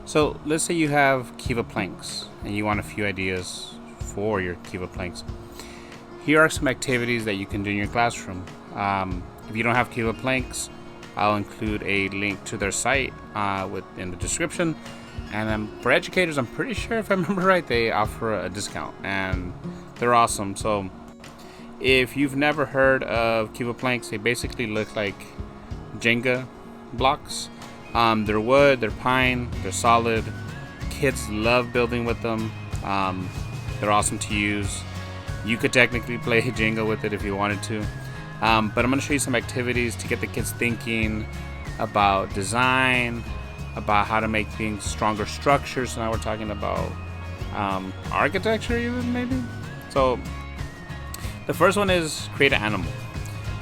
So let's say you have Keva planks and you want a few ideas for your Keva planks. Here are some activities that you can do in your classroom. If you don't have Keva planks, I'll include a link to their site in the description. And for educators, I'm pretty sure, if I remember right, they offer a discount, and they're awesome. So if you've never heard of Keva planks, they basically look like Jenga blocks. They're wood, they're pine, they're solid. Kids love building with them. They're awesome to use. You could technically play Jenga with it if you wanted to. But I'm going to show you some activities to get the kids thinking about design, about how to make things stronger structures. So now we're talking about architecture even, maybe. So the first one is create an animal.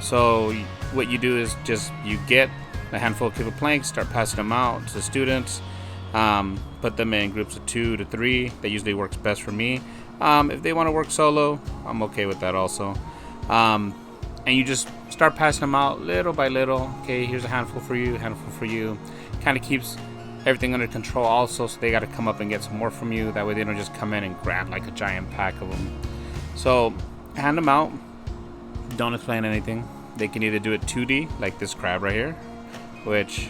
So what you do is you get a handful of Keva planks, start passing them out to students, put them in groups of 2 to 3. That usually works best for me. If they want to work solo, I'm okay with that also. And you just start passing them out little by little. Okay, here's a handful for you, handful for you. Kind of keeps everything under control also, so they got to come up and get some more from you. That way they don't just come in and grab like a giant pack of them. So hand them out. Don't explain anything. They can either do it 2D, like this crab right here, which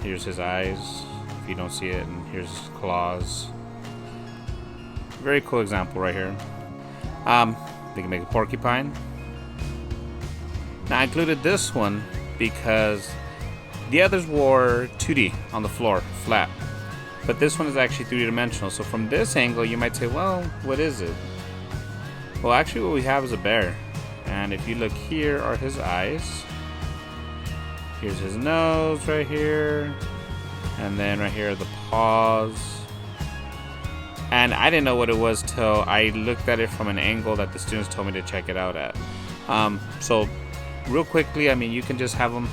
here's his eyes if you don't see it, and here's his claws. Very cool example right here. They can make a porcupine. Now I included this one because the others were 2D on the floor, flat, but this one is actually 3-dimensional. So from this angle you might say, well, what is it? Well, actually what we have is a bear, and if you look, here are his eyes. Here's his nose right here, and then right here are the paws. And I didn't know what it was till I looked at it from an angle that the students told me to check it out at. So real quickly, I mean, you can just have them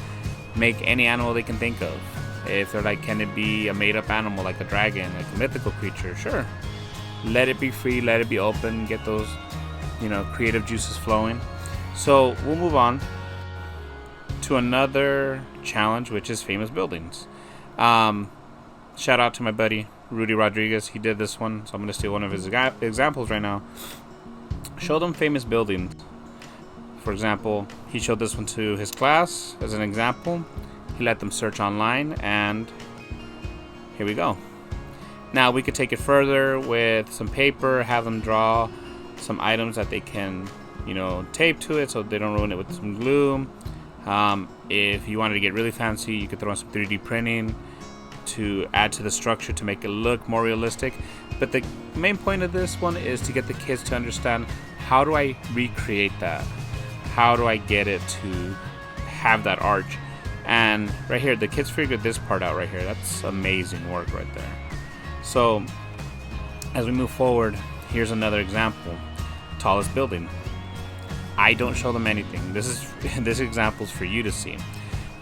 make any animal they can think of. If they're like, can it be a made-up animal like a dragon, like a mythical creature? Sure. Let it be free, let it be open, get those, creative juices flowing. So we'll move on to another challenge, which is famous buildings. Shout out to my buddy Rudy Rodriguez. He did this one, so I'm going to steal one of his examples right now. Show them famous buildings. For example, he showed this one to his class as an example. He let them search online, and here we go. Now we could take it further with some paper, have them draw some items that they can, tape to it so they don't ruin it with some glue. If you wanted to get really fancy, you could throw in some 3D printing to add to the structure to make it look more realistic. But the main point of this one is to get the kids to understand, how do I recreate that? How do I get it to have that arch? And right here, the kids figured this part out right here. That's amazing work right there. So as we move forward, here's another example. Tallest building. I don't show them anything. This example is for you to see.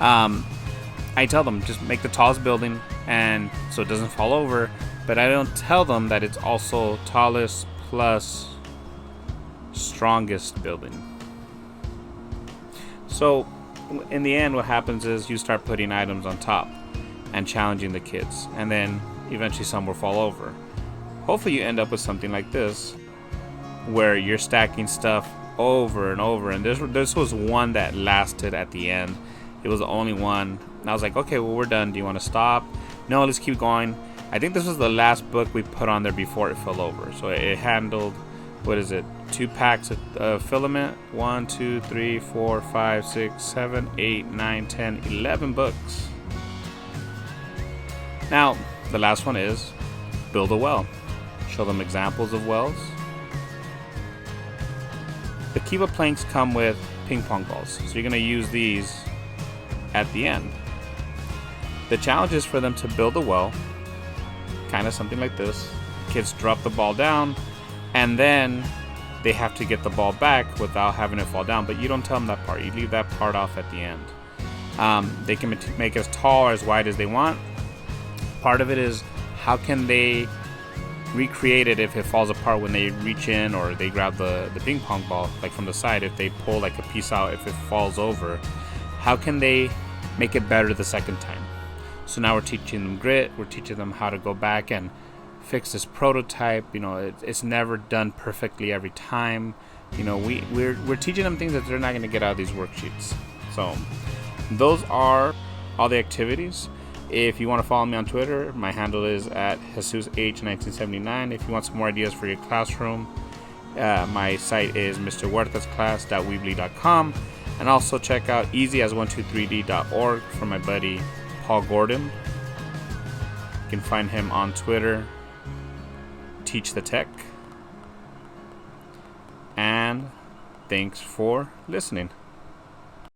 I tell them just make the tallest building, and so it doesn't fall over, but I don't tell them that it's also tallest plus strongest building. So in the end, what happens is you start putting items on top and challenging the kids, and then eventually some will fall over. Hopefully you end up with something like this, where you're stacking stuff over and over. And this was one that lasted at the end. It was the only one. And I was like, okay, well, we're done. Do you want to stop? No, let's keep going. I think this was the last book we put on there before it fell over. So it handled, 2 packs of filament. 1, 2, 3, 4, 5, 6, 7, 8, 9, 10, 11 books. Now, the last one is build a well. Show them examples of wells. The Keva planks come with ping pong balls, so you're going to use these at the end. The challenge is for them to build a well, kind of something like this. Kids drop the ball down, and then they have to get the ball back without having it fall down, but you don't tell them that part. You leave that part off at the end. They can make as tall or as wide as they want. Part of it is, how can they recreate it if it falls apart when they reach in or they grab the ping pong ball, like from the side? If they pull like a piece out, if it falls over, how can they make it better the second time? So now we're teaching them grit. We're teaching them how to go back and fix this prototype. It's never done perfectly every time. We're teaching them things that they're not going to get out of these worksheets. So those are all the activities. If you want to follow me on Twitter, my handle is at JesusH1979. If you want some more ideas for your classroom, my site is mrhuertasclass.weebly.com. And also check out easyas123d.org for my buddy Paul Gordon. You can find him on Twitter, Teach the Tech. And thanks for listening.